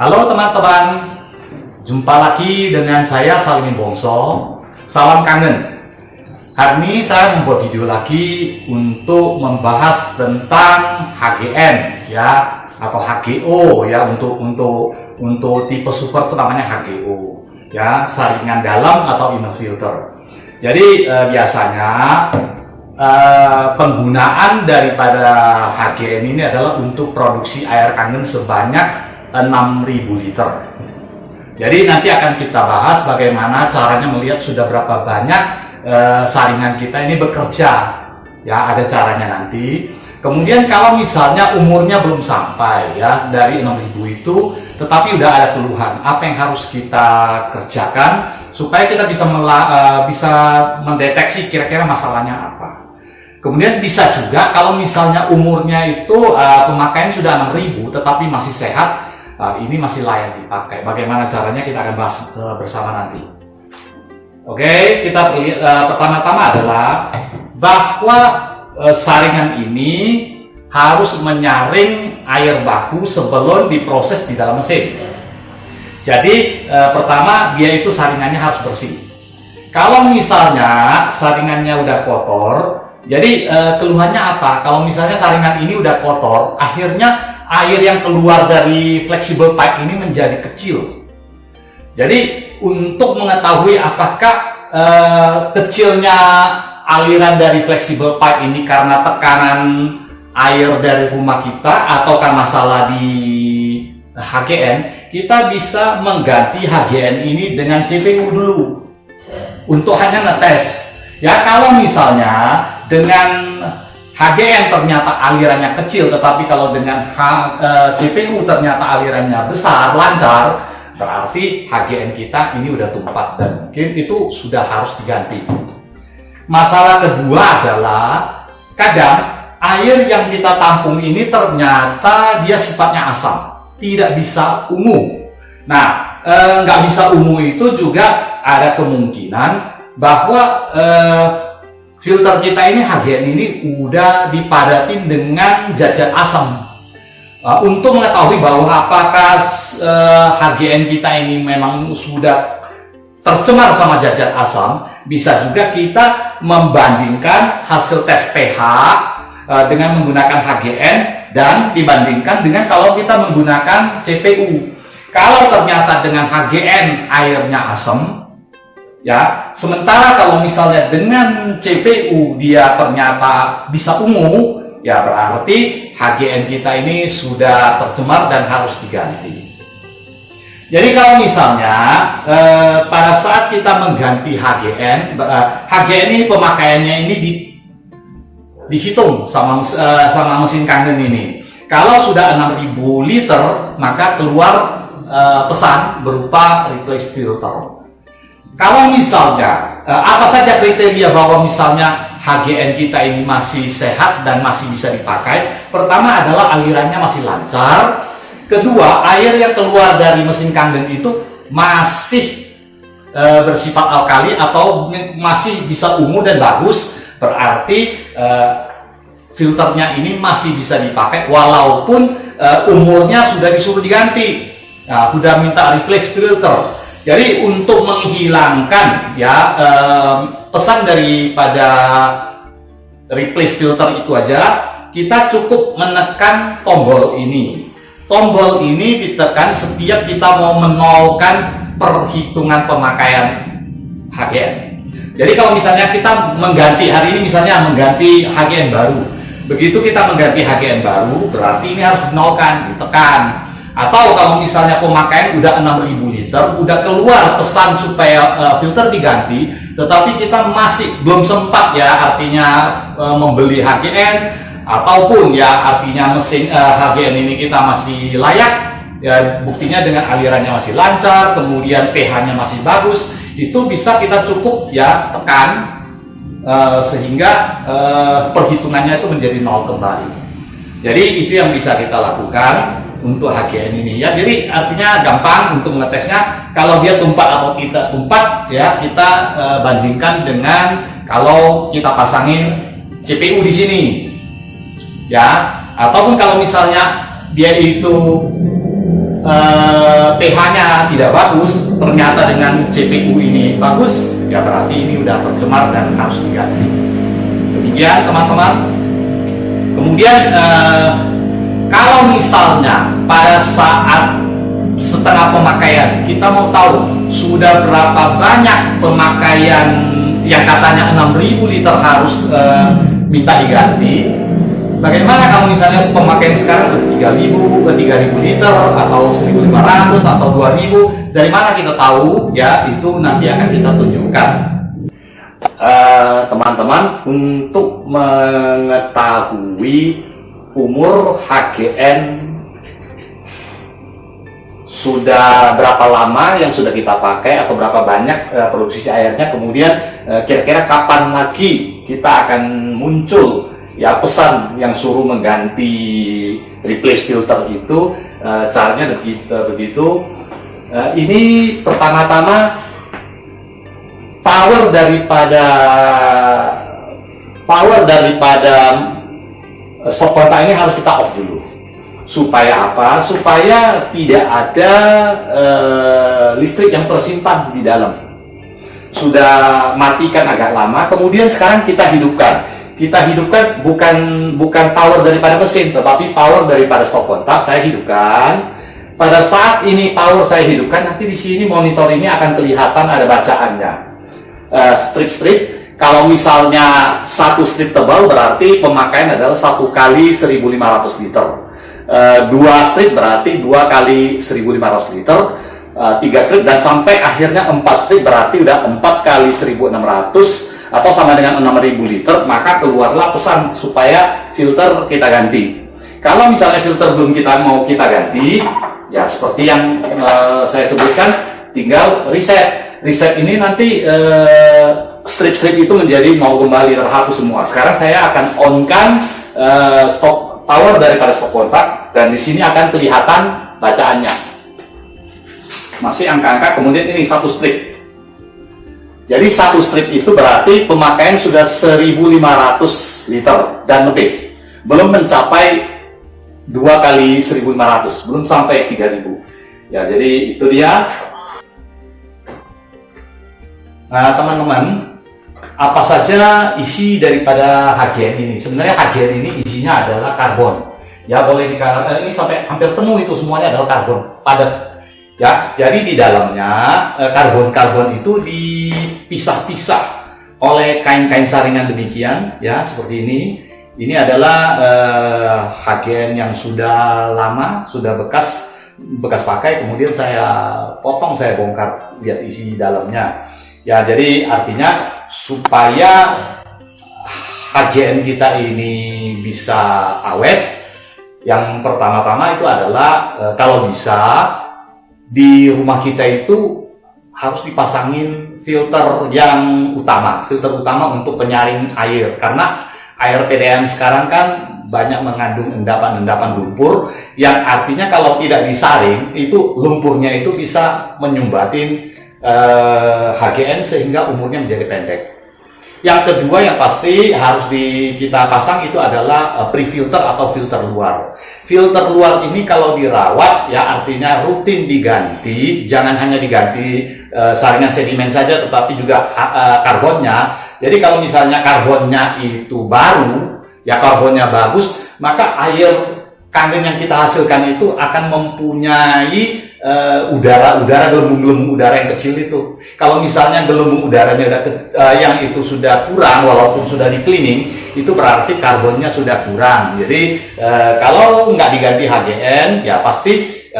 Halo teman-teman, jumpa lagi dengan saya Salimin Bongso. Salam kangen. Hari ini saya membuat video lagi untuk membahas tentang HGN ya, atau HGO ya, untuk tipe super itu namanya HGO ya, saringan dalam atau inner filter. Jadi biasanya penggunaan daripada HGN ini adalah untuk produksi air kangen sebanyak 6.000 liter. Jadi nanti akan kita bahas bagaimana caranya melihat sudah berapa banyak saringan kita ini bekerja ya, ada caranya nanti. Kemudian kalau misalnya umurnya belum sampai ya, dari 6.000 itu tetapi udah ada keluhan, apa yang harus kita kerjakan supaya kita bisa mendeteksi kira-kira masalahnya apa. Kemudian bisa juga kalau misalnya umurnya itu pemakaian sudah 6.000 tetapi masih sehat, ini masih layak dipakai. Bagaimana caranya kita akan bahas bersama nanti. Oke, kita pertama-tama adalah bahwa saringan ini harus menyaring air baku sebelum diproses di dalam mesin. Jadi pertama dia itu saringannya harus bersih. Kalau misalnya saringannya udah kotor, jadi keluhannya apa? Kalau misalnya saringan ini udah kotor, akhirnya air yang keluar dari flexible pipe ini menjadi kecil. Jadi untuk mengetahui apakah kecilnya aliran dari flexible pipe ini karena tekanan air dari rumah kita ataukah masalah di HGN, kita bisa mengganti HGN ini dengan CPU dulu untuk hanya ngetes. Ya, kalau misalnya dengan HGN ternyata alirannya kecil, tetapi kalau dengan CPU ternyata alirannya besar, lancar, berarti HGN kita ini udah tumpah dan mungkin itu sudah harus diganti. Masalah kedua adalah kadang air yang kita tampung ini ternyata dia sifatnya asam, tidak bisa ungu. Nah, nggak bisa ungu itu juga ada kemungkinan bahwa filter kita ini HGN ini udah dipadatin dengan zat-zat asam. Untuk mengetahui bahwa apakah HGN kita ini memang sudah tercemar sama zat-zat asam, bisa juga kita membandingkan hasil tes pH dengan menggunakan HGN dan dibandingkan dengan kalau kita menggunakan CPU. Kalau ternyata dengan HGN airnya asam, ya, sementara kalau misalnya dengan CPU dia ternyata bisa ungu, ya berarti HGN kita ini sudah tercemar dan harus diganti. Jadi kalau misalnya pada saat kita mengganti HGN, HGN ini pemakaiannya ini dihitung sama mesin kangen ini. Kalau sudah 6.000 liter, maka keluar pesan berupa replace filter. Kalau misalnya, apa saja kriteria bahwa misalnya HGN kita ini masih sehat dan masih bisa dipakai? Pertama adalah alirannya masih lancar. Kedua, air yang keluar dari mesin kangen itu masih bersifat alkali atau masih bisa ungu dan bagus. Berarti filternya ini masih bisa dipakai walaupun umurnya sudah disuruh diganti. Nah, sudah minta replace filter. Jadi untuk menghilangkan ya pesan daripada replace filter itu aja, kita cukup menekan tombol ini. Tombol ini ditekan setiap kita mau menolkan perhitungan pemakaian HGN. Jadi kalau misalnya kita mengganti hari ini, misalnya mengganti HGN baru, begitu kita mengganti HGN baru, berarti ini harus dinolkan, ditekan. Atau kalau misalnya pemakaian udah 6.000 liter, udah keluar pesan supaya filter diganti, tetapi kita masih belum sempat ya, artinya membeli HGN, ataupun ya artinya mesin HGN ini kita masih layak, ya buktinya dengan alirannya masih lancar, kemudian pH-nya masih bagus, itu bisa kita cukup ya tekan sehingga perhitungannya itu menjadi nol kembali. Jadi itu yang bisa kita lakukan untuk HGN ini ya. Jadi artinya gampang untuk mengetesnya. Kalau dia tumpah atau tidak tumpah ya, kita bandingkan dengan kalau kita pasangin CPU di sini ya, ataupun kalau misalnya dia itu pH-nya tidak bagus, ternyata dengan CPU ini bagus, ya berarti ini udah tercemar dan harus diganti. Demikian teman-teman. Kemudian kalau misalnya pada saat setengah pemakaian kita mau tahu sudah berapa banyak pemakaian yang katanya 6.000 liter harus minta diganti. Bagaimana kalau misalnya pemakaian sekarang ke 3.000 liter atau 1.500 atau 2.000? Dari mana kita tahu? Ya, itu nanti akan kita tunjukkan. Teman-teman, untuk mengetahui umur HGN sudah berapa lama yang sudah kita pakai atau berapa banyak produksi airnya, kemudian kira-kira kapan lagi kita akan muncul ya pesan yang suruh mengganti replace filter itu, caranya begitu. Ini pertama-tama power daripada stop kontak ini harus kita off dulu. Supaya apa? Supaya tidak ada listrik yang tersimpan di dalam. Sudah matikan agak lama, kemudian sekarang kita hidupkan. Kita hidupkan bukan power daripada mesin, tetapi power daripada stop kontak. Saya hidupkan. Pada saat ini power saya hidupkan, nanti di sini monitor ini akan kelihatan ada bacaannya. Strip. Kalau misalnya satu strip tebal berarti pemakaian adalah 1 kali 1.500 liter. 2 strip berarti 2 kali 1.500 liter, 3 strip dan sampai akhirnya 4 strip berarti udah 4 kali 1.600 atau sama dengan 6.000 liter, maka keluarlah pesan supaya filter kita ganti. Kalau misalnya filter belum mau kita ganti, ya seperti yang saya sebutkan, tinggal reset. Reset ini nanti strip-strip itu menjadi mau kembali terhapus semua. Sekarang saya akan on-kan stop power daripada stop kontak, dan di sini akan kelihatan bacaannya. Masih angka-angka, kemudian ini satu strip. Jadi satu strip itu berarti pemakaian sudah 1.500 liter dan lebih. Belum mencapai 2 kali 1.500, belum sampai 3.000. Ya, jadi itu dia. Nah, teman-teman, apa saja isi daripada HGN ini? Sebenarnya HGN ini isinya adalah karbon. Ya, boleh dikatakan ini sampai hampir penuh itu semuanya adalah karbon padat. Ya, jadi di dalamnya karbon-karbon itu dipisah-pisah oleh kain-kain saringan demikian, ya seperti ini. Ini adalah HGN yang sudah lama, sudah bekas pakai. Kemudian saya potong, saya bongkar, lihat isi dalamnya. Ya, jadi artinya supaya HGN kita ini bisa awet, yang pertama-tama itu adalah kalau bisa di rumah kita itu harus dipasangin filter yang utama, filter utama untuk penyaring air, karena air PDAM sekarang kan banyak mengandung endapan-endapan lumpur, yang artinya kalau tidak disaring itu lumpurnya itu bisa menyumbatin HGN sehingga umurnya menjadi pendek. Yang kedua yang pasti harus kita pasang itu adalah pre-filter atau filter luar. Filter luar ini kalau dirawat ya artinya rutin diganti, jangan hanya diganti saringan sedimen saja tetapi juga karbonnya. Jadi kalau misalnya karbonnya itu baru, ya karbonnya bagus, maka air kangen yang kita hasilkan itu akan mempunyai udara-udara, gelembung-gelembung udara yang kecil itu. Kalau misalnya gelembung udaranya yang itu sudah kurang, walaupun sudah di cleaning, itu berarti karbonnya sudah kurang. Jadi kalau nggak diganti HGN, ya pasti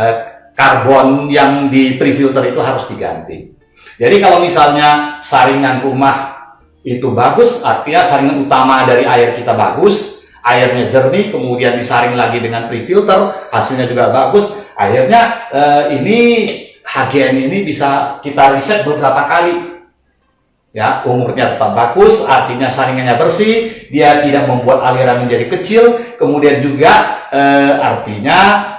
karbon yang di pre-filter itu harus diganti. Jadi kalau misalnya saringan rumah itu bagus, artinya saringan utama dari air kita bagus, airnya jernih, kemudian disaring lagi dengan pre-filter, hasilnya juga bagus. Akhirnya ini HGN ini bisa kita riset beberapa kali. Ya, umurnya tetap bagus, artinya saringannya bersih, dia tidak membuat aliran menjadi kecil, kemudian juga artinya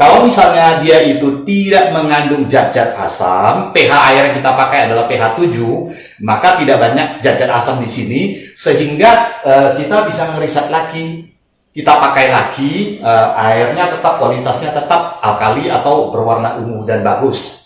kalau misalnya dia itu tidak mengandung zat-zat asam, pH air yang kita pakai adalah pH 7, maka tidak banyak zat-zat asam di sini, sehingga kita bisa ngeriset lagi. kita pakai lagi, airnya tetap kualitasnya tetap alkali atau berwarna ungu dan bagus.